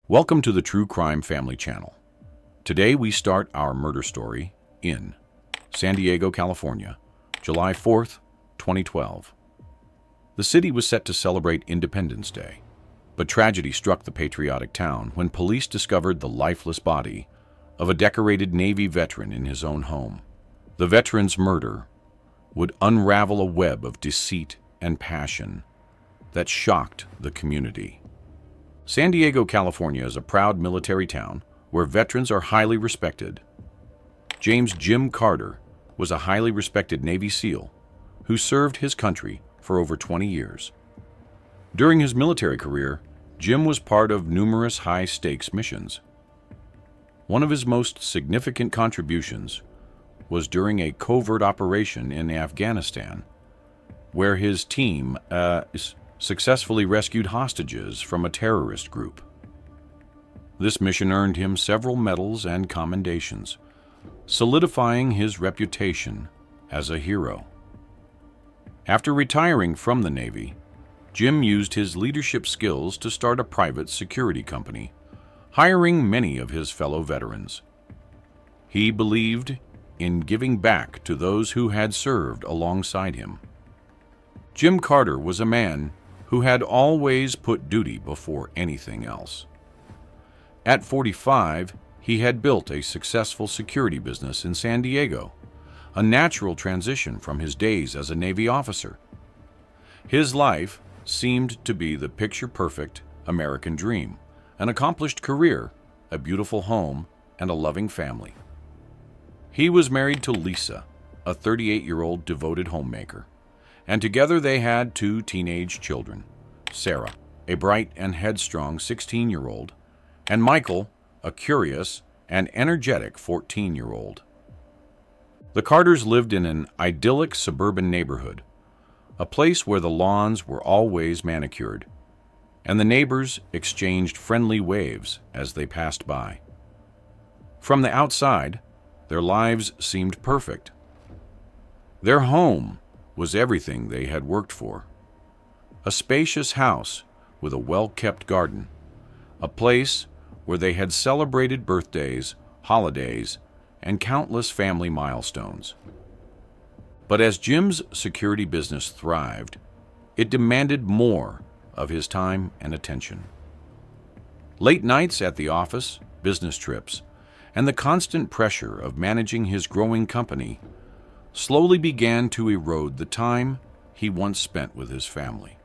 Welcome to the True Crime Family Channel. Today we start our murder story in San Diego, California, July 4th, 2012. The city was set to celebrate Independence Day, but tragedy struck the patriotic town when police discovered the lifeless body of a decorated Navy veteran in his own home. The veteran's murder would unravel a web of deceit and passion that shocked the community. San Diego, California is a proud military town where veterans are highly respected. James Jim Carter was a highly respected Navy SEAL who served his country for over 20 years. During his military career, Jim was part of numerous high-stakes missions. One of his most significant contributions was during a covert operation in Afghanistan, where his team successfully rescued hostages from a terrorist group. This mission earned him several medals and commendations, solidifying his reputation as a hero. After retiring from the Navy, Jim used his leadership skills to start a private security company, hiring many of his fellow veterans. He believed in giving back to those who had served alongside him. Jim Carter was a man who had always put duty before anything else. At 45, he had built a successful security business in San Diego, a natural transition from his days as a Navy officer. His life seemed to be the picture-perfect American dream, an accomplished career, a beautiful home, and a loving family. He was married to Lisa, a 38-year-old devoted homemaker, and together they had two teenage children, Sarah, a bright and headstrong 16-year-old, and Michael, a curious and energetic 14-year-old. The Carters lived in an idyllic suburban neighborhood, a place where the lawns were always manicured, and the neighbors exchanged friendly waves as they passed by. From the outside, their lives seemed perfect. Their home was everything they had worked for. A spacious house with a well-kept garden, a place where they had celebrated birthdays, holidays, and countless family milestones. But as Jim's security business thrived, it demanded more of his time and attention. Late nights at the office, business trips, and the constant pressure of managing his growing company slowly began to erode the time he once spent with his family.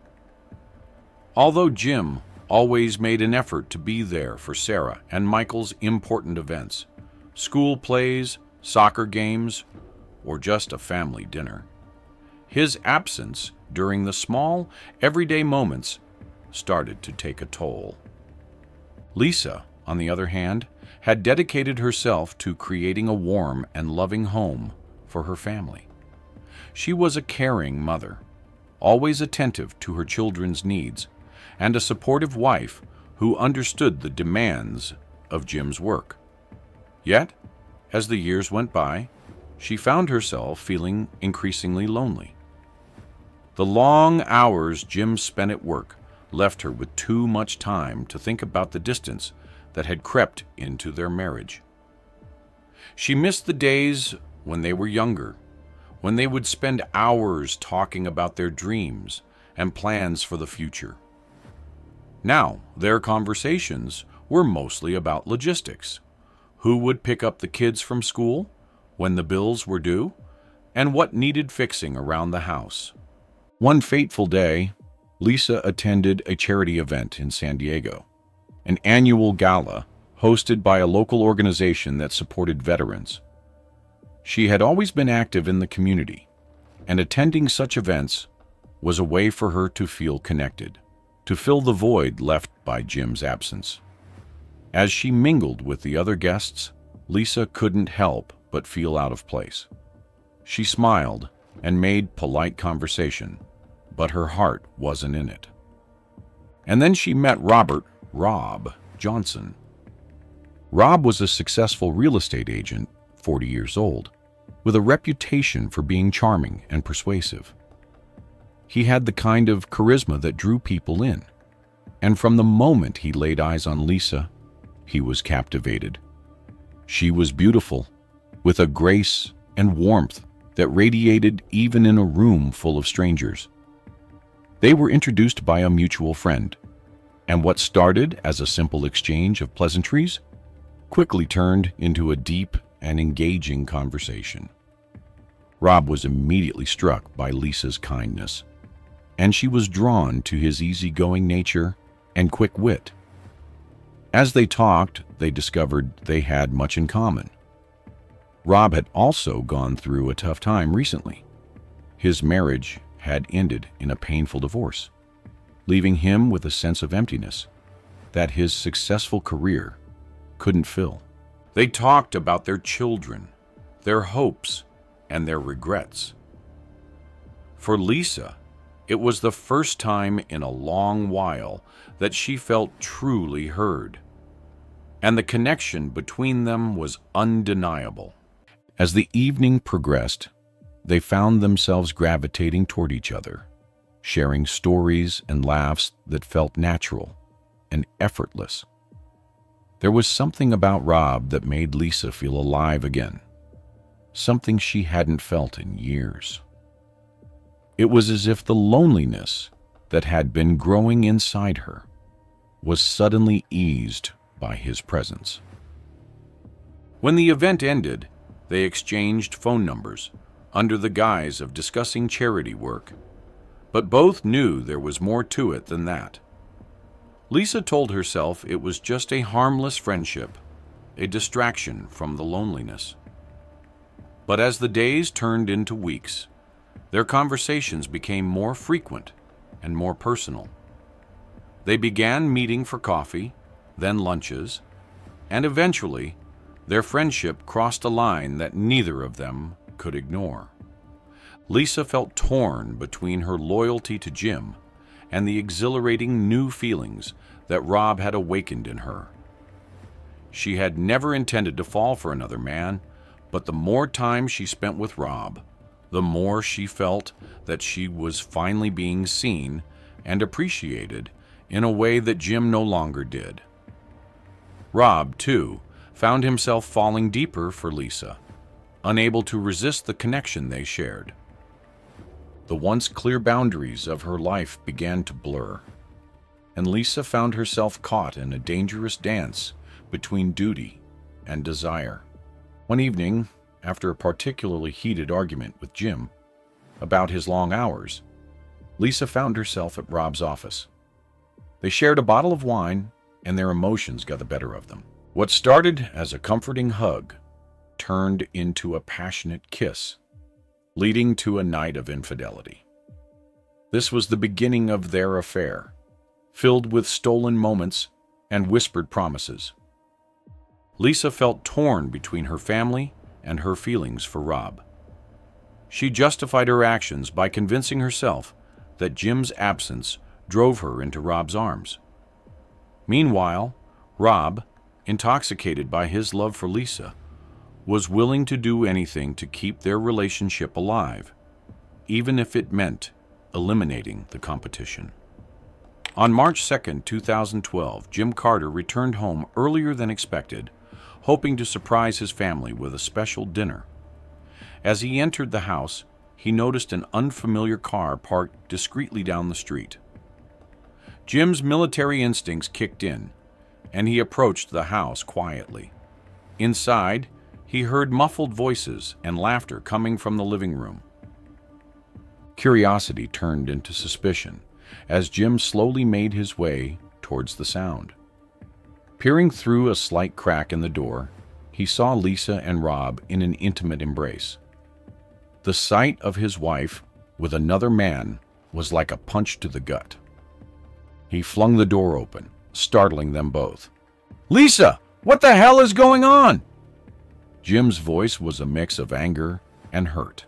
Although Jim always made an effort to be there for Sarah and Michael's important events, school plays, soccer games, or just a family dinner, his absence during the small, everyday moments started to take a toll. Lisa, on the other hand, had dedicated herself to creating a warm and loving home for her family. She was a caring mother, always attentive to her children's needs, and a supportive wife who understood the demands of Jim's work. Yet, as the years went by, she found herself feeling increasingly lonely. The long hours Jim spent at work left her with too much time to think about the distance that had crept into their marriage. She missed the days when they were younger, when they would spend hours talking about their dreams and plans for the future. Now, their conversations were mostly about logistics. Who would pick up the kids from school, when the bills were due, and what needed fixing around the house. One fateful day, Lisa attended a charity event in San Diego, an annual gala hosted by a local organization that supported veterans. She had always been active in the community, and attending such events was a way for her to feel connected, to fill the void left by Jim's absence. As she mingled with the other guests, Lisa couldn't help but feel out of place. She smiled and made polite conversation, but her heart wasn't in it. And then she met Rob Johnson. Rob was a successful real estate agent, 40 years old, with a reputation for being charming and persuasive. He had the kind of charisma that drew people in, and from the moment he laid eyes on Lisa, He was captivated. She was beautiful, with a grace and warmth that radiated even in a room full of strangers. They were introduced by a mutual friend, and what started as a simple exchange of pleasantries quickly turned into a deep and engaging conversation. Rob was immediately struck by Lisa's kindness, and she was drawn to his easygoing nature and quick wit. As they talked, they discovered they had much in common. Rob had also gone through a tough time recently. His marriage had ended in a painful divorce, leaving him with a sense of emptiness that his successful career couldn't fill. They talked about their children, their hopes, and their regrets. For Lisa, it was the first time in a long while that she felt truly heard, and the connection between them was undeniable. As the evening progressed, they found themselves gravitating toward each other, sharing stories and laughs that felt natural and effortless. There was something about Rob that made Lisa feel alive again, something she hadn't felt in years. It was as if the loneliness that had been growing inside her was suddenly eased by his presence. When the event ended, they exchanged phone numbers under the guise of discussing charity work, but both knew there was more to it than that. Lisa told herself it was just a harmless friendship, a distraction from the loneliness. But as the days turned into weeks, their conversations became more frequent and more personal. They began meeting for coffee, then lunches, and eventually their friendship crossed a line that neither of them could ignore. Lisa felt torn between her loyalty to Jim and the exhilarating new feelings that Rob had awakened in her. She had never intended to fall for another man, but the more time she spent with Rob, the more she felt that she was finally being seen and appreciated in a way that Jim no longer did. Rob, too, found himself falling deeper for Lisa, unable to resist the connection they shared. The once clear boundaries of her life began to blur, and Lisa found herself caught in a dangerous dance between duty and desire. One evening, after a particularly heated argument with Jim about his long hours, Lisa found herself at Rob's office. They shared a bottle of wine, and their emotions got the better of them. What started as a comforting hug turned into a passionate kiss, leading to a night of infidelity. This was the beginning of their affair, filled with stolen moments and whispered promises. Lisa felt torn between her family and her feelings for Rob. She justified her actions by convincing herself that Jim's absence drove her into Rob's arms. Meanwhile, Rob, intoxicated by his love for Lisa, was willing to do anything to keep their relationship alive, even if it meant eliminating the competition. On March 2, 2012, Jim Carter returned home earlier than expected, hoping to surprise his family with a special dinner. As he entered the house, he noticed an unfamiliar car parked discreetly down the street. Jim's military instincts kicked in, and he approached the house quietly. Inside, he heard muffled voices and laughter coming from the living room. Curiosity turned into suspicion as Jim slowly made his way towards the sound. Peering through a slight crack in the door, he saw Lisa and Rob in an intimate embrace. The sight of his wife with another man was like a punch to the gut. He flung the door open, startling them both. "Lisa, what the hell is going on?" Jim's voice was a mix of anger and hurt.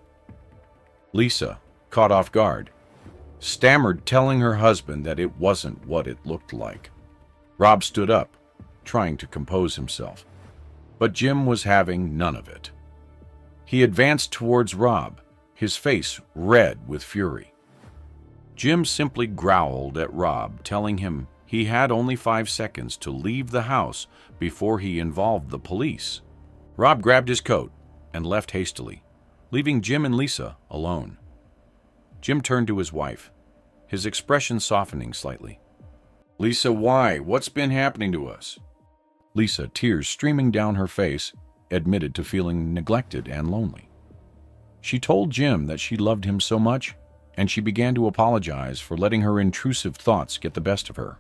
Lisa, caught off guard, stammered, telling her husband that it wasn't what it looked like. Rob stood up, trying to compose himself, but Jim was having none of it. He advanced towards Rob, his face red with fury. Jim simply growled at Rob, telling him He had only 5 seconds to leave the house before he involved the police. Rob grabbed his coat and left hastily, leaving Jim and Lisa alone. Jim turned to his wife, his expression softening slightly. "Lisa, why? What's been happening to us?" Lisa, tears streaming down her face, admitted to feeling neglected and lonely. She told Jim that she loved him so much, and she began to apologize for letting her intrusive thoughts get the best of her.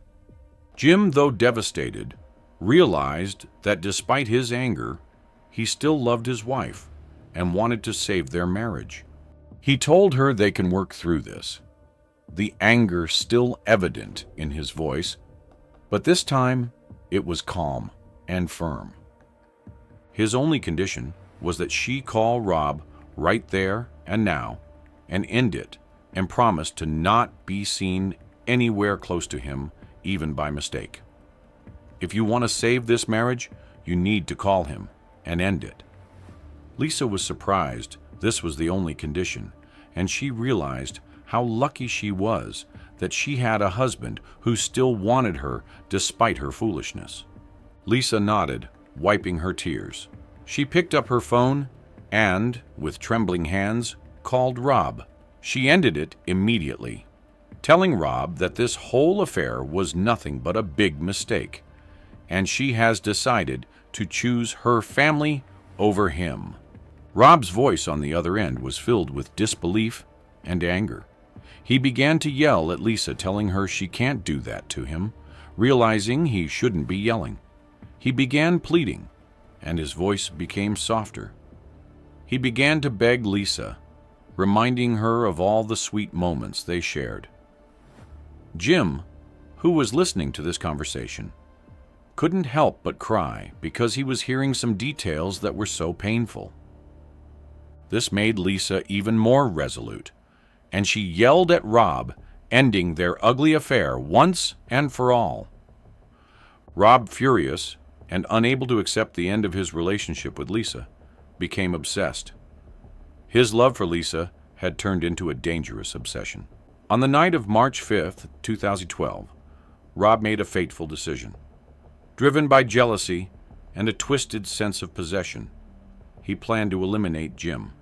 Jim, though devastated, realized that despite his anger, he still loved his wife and wanted to save their marriage. He told her they can work through this, the anger still evident in his voice, but this time it was calm and firm. His only condition was that she call Rob right there and now and end it, and promise to not be seen anywhere close to him, even by mistake. If you want to save this marriage, you need to call him and end it. Lisa was surprised this was the only condition, and she realized how lucky she was that she had a husband who still wanted her despite her foolishness. Lisa nodded, wiping her tears. She picked up her phone and, with trembling hands, called Rob. She ended it immediately, telling Rob that this whole affair was nothing but a big mistake, and she has decided to choose her family over him. Rob's voice on the other end was filled with disbelief and anger. He began to yell at Lisa, telling her she can't do that to him, realizing he shouldn't be yelling. He began pleading, and his voice became softer. He began to beg Lisa, reminding her of all the sweet moments they shared. Jim, who was listening to this conversation, couldn't help but cry because he was hearing some details that were so painful. This made Lisa even more resolute, and she yelled at Rob, ending their ugly affair once and for all. Rob, furious and unable to accept the end of his relationship with Lisa, became obsessed. His love for Lisa had turned into a dangerous obsession. On the night of March 5th, 2012, Rob made a fateful decision. Driven by jealousy and a twisted sense of possession, he planned to eliminate Jim.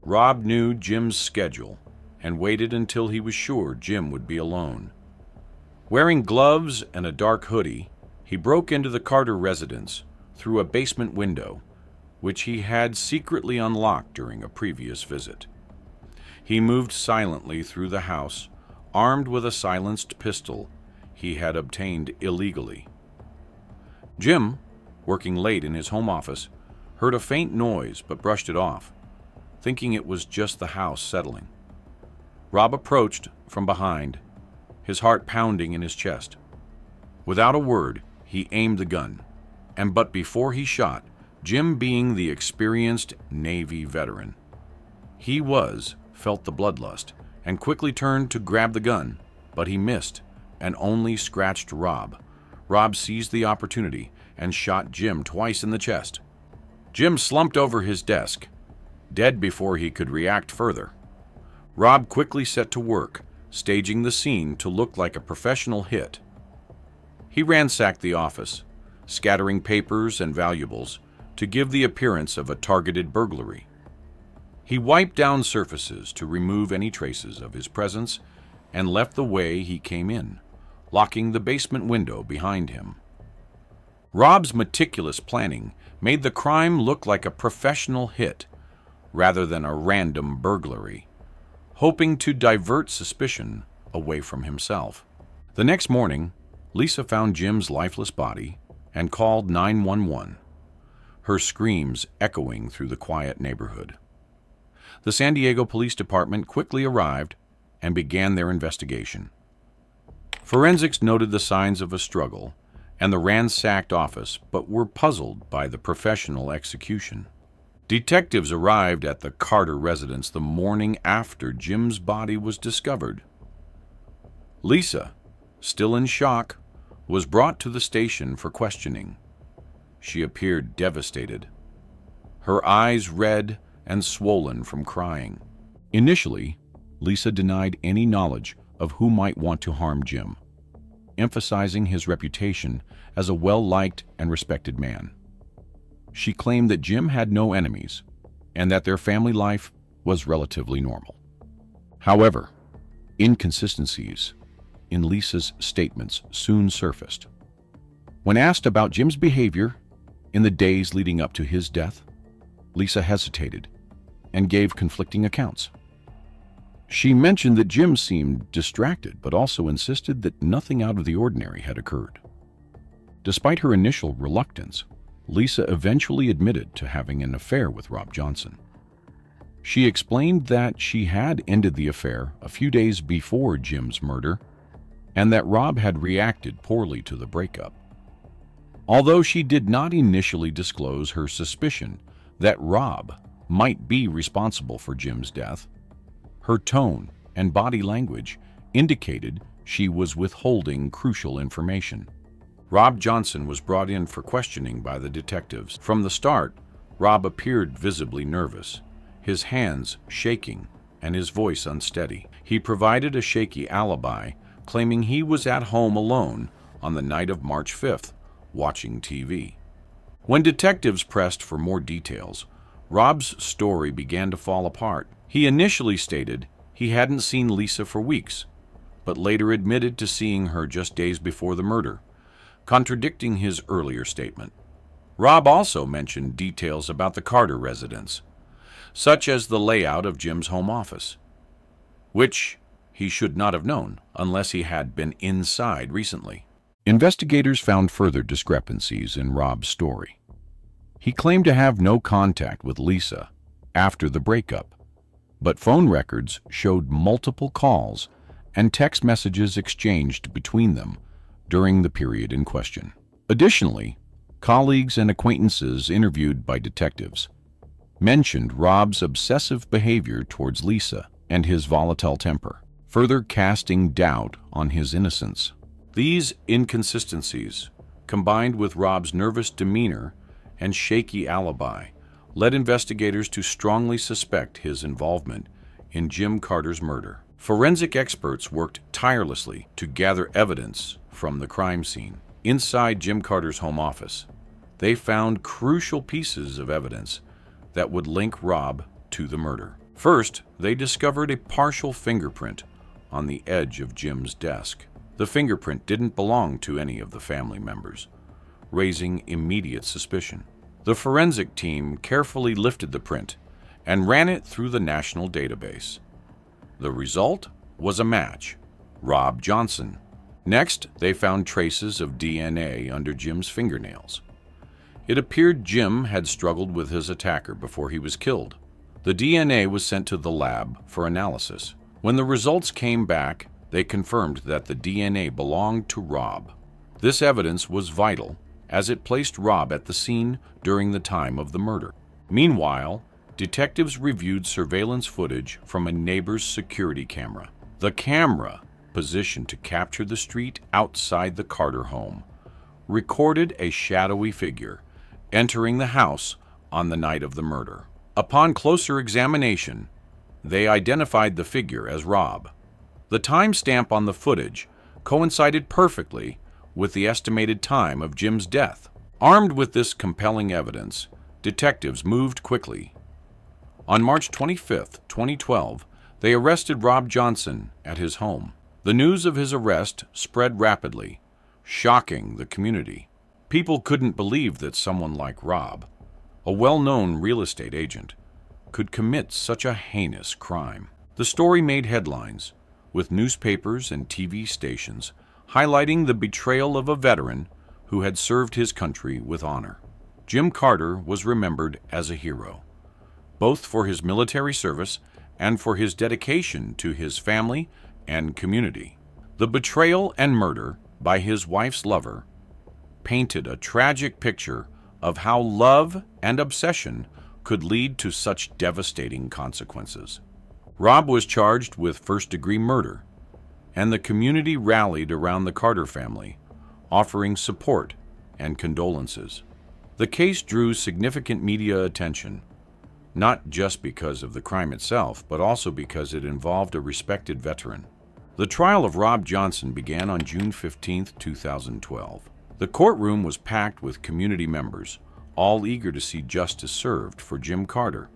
Rob knew Jim's schedule and waited until he was sure Jim would be alone. Wearing gloves and a dark hoodie, he broke into the Carter residence through a basement window, which he had secretly unlocked during a previous visit. He moved silently through the house, armed with a silenced pistol he had obtained illegally. Jim, working late in his home office, heard a faint noise but brushed it off, thinking it was just the house settling. Rob approached from behind, his heart pounding in his chest. Without a word, he aimed the gun, but before he shot, Jim, being the experienced Navy veteran he was, felt the bloodlust and quickly turned to grab the gun, but he missed and only scratched Rob. Rob seized the opportunity and shot Jim twice in the chest. Jim slumped over his desk, dead before he could react further. Rob quickly set to work, staging the scene to look like a professional hit. He ransacked the office, scattering papers and valuables to give the appearance of a targeted burglary. He wiped down surfaces to remove any traces of his presence and left the way he came in, locking the basement window behind him. Rob's meticulous planning made the crime look like a professional hit rather than a random burglary, hoping to divert suspicion away from himself. The next morning, Lisa found Jim's lifeless body and called 911, her screams echoing through the quiet neighborhood. The San Diego Police Department quickly arrived and began their investigation. Forensics noted the signs of a struggle and the ransacked office, but were puzzled by the professional execution. Detectives arrived at the Carter residence the morning after Jim's body was discovered. Lisa, still in shock, was brought to the station for questioning. She appeared devastated, her eyes red and swollen from crying. Initially, Lisa denied any knowledge of who might want to harm Jim. emphasizing his reputation as a well-liked and respected man. She claimed that Jim had no enemies and that their family life was relatively normal. However, inconsistencies in Lisa's statements soon surfaced. When asked about Jim's behavior in the days leading up to his death, Lisa hesitated and gave conflicting accounts. She mentioned that Jim seemed distracted, but also insisted that nothing out of the ordinary had occurred. Despite her initial reluctance, Lisa eventually admitted to having an affair with Rob Johnson. She explained that she had ended the affair a few days before Jim's murder and that Rob had reacted poorly to the breakup. Although she did not initially disclose her suspicion that Rob might be responsible for Jim's death, her tone and body language indicated she was withholding crucial information. Rob Johnson was brought in for questioning by the detectives. From the start, Rob appeared visibly nervous, his hands shaking and his voice unsteady. He provided a shaky alibi, claiming he was at home alone on the night of March 5th, watching TV. When detectives pressed for more details, Rob's story began to fall apart. He initially stated he hadn't seen Lisa for weeks, but later admitted to seeing her just days before the murder, contradicting his earlier statement. Rob also mentioned details about the Carter residence, such as the layout of Jim's home office, which he should not have known unless he had been inside recently. Investigators found further discrepancies in Rob's story. He claimed to have no contact with Lisa after the breakup, but phone records showed multiple calls and text messages exchanged between them during the period in question. Additionally, colleagues and acquaintances interviewed by detectives mentioned Rob's obsessive behavior towards Lisa and his volatile temper, further casting doubt on his innocence. These inconsistencies, combined with Rob's nervous demeanor and shaky alibi, led investigators to strongly suspect his involvement in Jim Carter's murder. Forensic experts worked tirelessly to gather evidence from the crime scene. Inside Jim Carter's home office, they found crucial pieces of evidence that would link Rob to the murder. First, they discovered a partial fingerprint on the edge of Jim's desk. The fingerprint didn't belong to any of the family members, raising immediate suspicion. The forensic team carefully lifted the print and ran it through the national database. The result was a match: Rob Johnson. Next, they found traces of DNA under Jim's fingernails. It appeared Jim had struggled with his attacker before he was killed. The DNA was sent to the lab for analysis. When the results came back, they confirmed that the DNA belonged to Rob. This evidence was vital, as it placed Rob at the scene during the time of the murder. Meanwhile, detectives reviewed surveillance footage from a neighbor's security camera. The camera, positioned to capture the street outside the Carter home, recorded a shadowy figure entering the house on the night of the murder. Upon closer examination, they identified the figure as Rob. The timestamp on the footage coincided perfectly with the estimated time of Jim's death. Armed with this compelling evidence, detectives moved quickly. On March 25, 2012, they arrested Rob Johnson at his home. The news of his arrest spread rapidly, shocking the community. People couldn't believe that someone like Rob, a well-known real estate agent, could commit such a heinous crime. The story made headlines, with newspapers and TV stations highlighting the betrayal of a veteran who had served his country with honor. Jim Carter was remembered as a hero, both for his military service and for his dedication to his family and community. The betrayal and murder by his wife's lover painted a tragic picture of how love and obsession could lead to such devastating consequences. Rob was charged with first-degree murder, and the community rallied around the Carter family, offering support and condolences. The case drew significant media attention, not just because of the crime itself, but also because it involved a respected veteran. The trial of Rob Johnson began on June 15, 2012. The courtroom was packed with community members, all eager to see justice served for Jim Carter,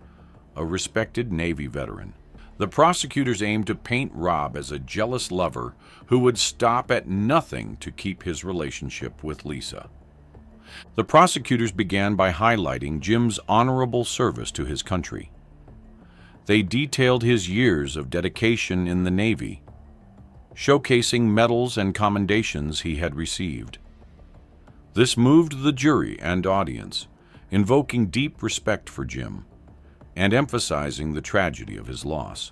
a respected Navy veteran. The prosecutors aimed to paint Rob as a jealous lover who would stop at nothing to keep his relationship with Lisa. The prosecutors began by highlighting Jim's honorable service to his country. They detailed his years of dedication in the Navy, showcasing medals and commendations he had received. This moved the jury and audience, invoking deep respect for Jim and emphasizing the tragedy of his loss.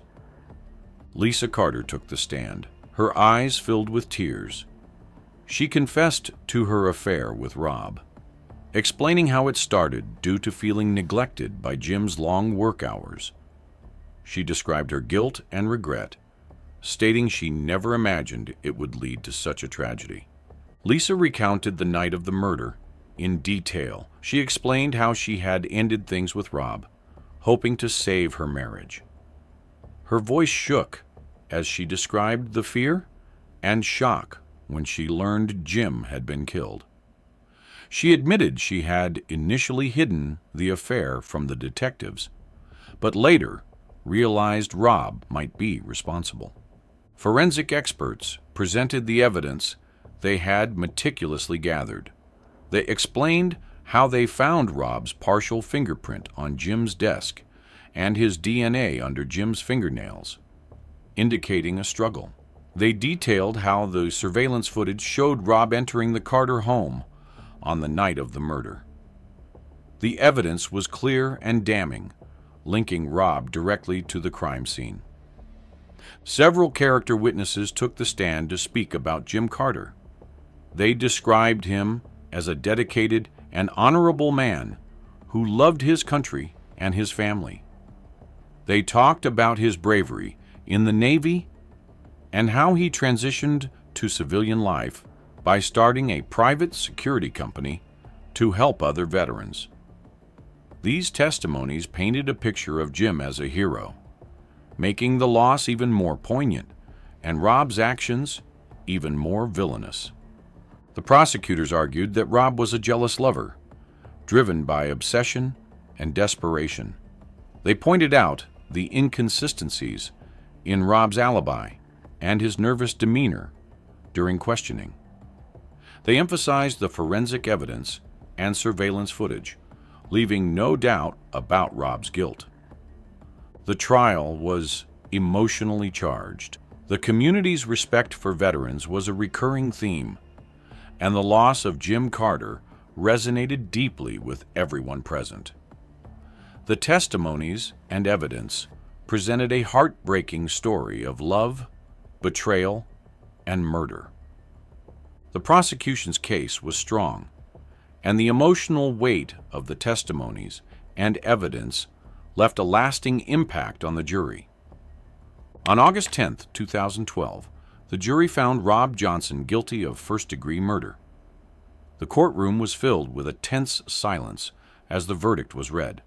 Lisa Carter took the stand, her eyes filled with tears. She confessed to her affair with Rob, explaining how it started due to feeling neglected by Jim's long work hours. She described her guilt and regret, stating she never imagined it would lead to such a tragedy. Lisa recounted the night of the murder in detail. She explained how she had ended things with Rob, hoping to save her marriage. Her voice shook as she described the fear and shock when she learned Jim had been killed. She admitted she had initially hidden the affair from the detectives, but later realized Rob might be responsible. Forensic experts presented the evidence they had meticulously gathered. They explained how they found Rob's partial fingerprint on Jim's desk and his DNA under Jim's fingernails, indicating a struggle. They detailed how the surveillance footage showed Rob entering the Carter home on the night of the murder. The evidence was clear and damning, linking Rob directly to the crime scene. Several character witnesses took the stand to speak about Jim Carter. They described him as a dedicated and honorable man who loved his country and his family. They talked about his bravery in the Navy and how he transitioned to civilian life by starting a private security company to help other veterans. These testimonies painted a picture of Jim as a hero, making the loss even more poignant and Rob's actions even more villainous. The prosecutors argued that Rob was a jealous lover, driven by obsession and desperation. They pointed out the inconsistencies in Rob's alibi and his nervous demeanor during questioning. They emphasized the forensic evidence and surveillance footage, leaving no doubt about Rob's guilt. The trial was emotionally charged. The community's respect for veterans was a recurring theme, and the loss of Jim Carter resonated deeply with everyone present. The testimonies and evidence presented a heartbreaking story of love, betrayal, and murder. The prosecution's case was strong, and the emotional weight of the testimonies and evidence left a lasting impact on the jury. On August 10, 2012, the jury found Rob Johnson guilty of first-degree murder. The courtroom was filled with a tense silence as the verdict was read.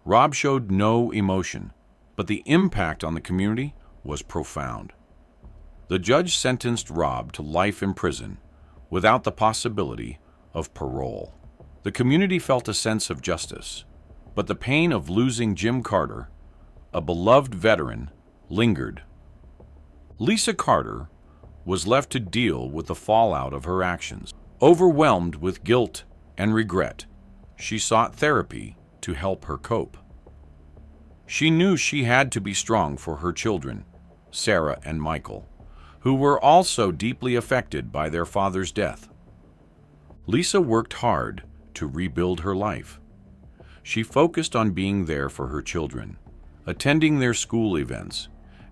Rob showed no emotion, but the impact on the community was profound. The judge sentenced Rob to life in prison without the possibility of parole. The community felt a sense of justice, but the pain of losing Jim Carter, a beloved veteran, lingered. Lisa Carter was left to deal with the fallout of her actions. Overwhelmed with guilt and regret, she sought therapy to help her cope. She knew she had to be strong for her children, Sarah and Michael, who were also deeply affected by their father's death. Lisa worked hard to rebuild her life. She focused on being there for her children, attending their school events,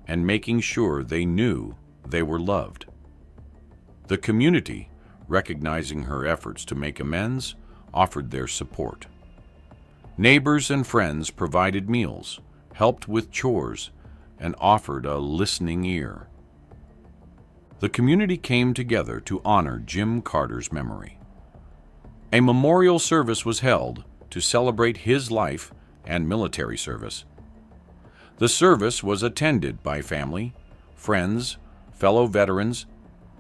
and making sure they knew they were loved. The community, recognizing her efforts to make amends, offered their support. Neighbors and friends provided meals, helped with chores, and offered a listening ear. The community came together to honor Jim Carter's memory. A memorial service was held to celebrate his life and military service. The service was attended by family, friends, fellow veterans,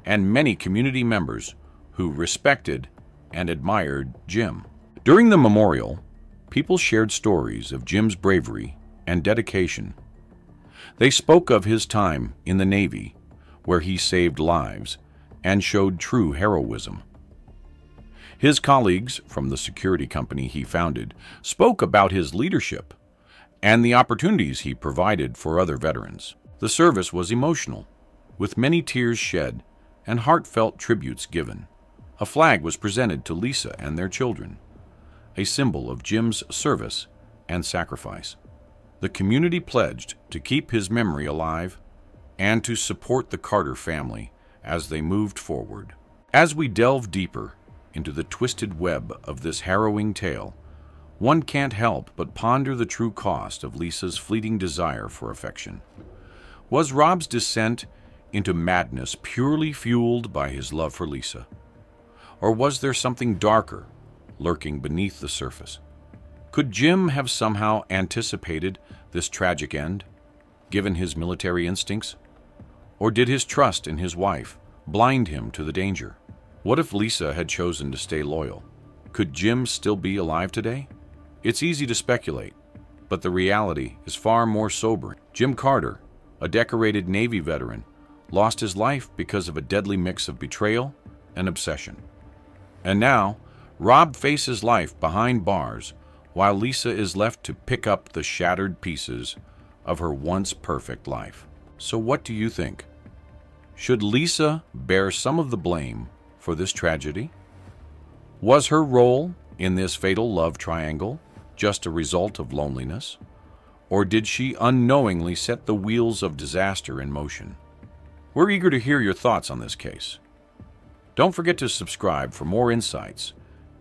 and many community members who respected and admired Jim. During the memorial, people shared stories of Jim's bravery and dedication. They spoke of his time in the Navy, where he saved lives and showed true heroism. His colleagues from the security company he founded spoke about his leadership and the opportunities he provided for other veterans. The service was emotional, with many tears shed and heartfelt tributes given. A flag was presented to Lisa and their children, a symbol of Jim's service and sacrifice. The community pledged to keep his memory alive and to support the Carter family as they moved forward. As we delve deeper into the twisted web of this harrowing tale, one can't help but ponder the true cost of Lisa's fleeting desire for affection. Was Rob's descent into madness purely fueled by his love for Lisa? Or was there something darker lurking beneath the surface? Could Jim have somehow anticipated this tragic end, given his military instincts? Or did his trust in his wife blind him to the danger? What if Lisa had chosen to stay loyal? Could Jim still be alive today? It's easy to speculate, but the reality is far more sobering. Jim Carter, a decorated Navy veteran, lost his life because of a deadly mix of betrayal and obsession. And now, Rob faces life behind bars, while Lisa is left to pick up the shattered pieces of her once perfect life. So what do you think? Should Lisa bear some of the blame for this tragedy? Was her role in this fatal love triangle just a result of loneliness? Or did she unknowingly set the wheels of disaster in motion? We're eager to hear your thoughts on this case. Don't forget to subscribe for more insights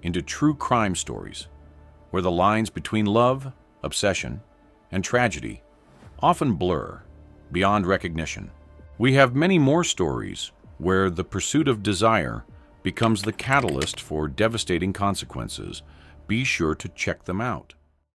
into true crime stories, where the lines between love, obsession, and tragedy often blur beyond recognition. We have many more stories where the pursuit of desire becomes the catalyst for devastating consequences. Be sure to check them out.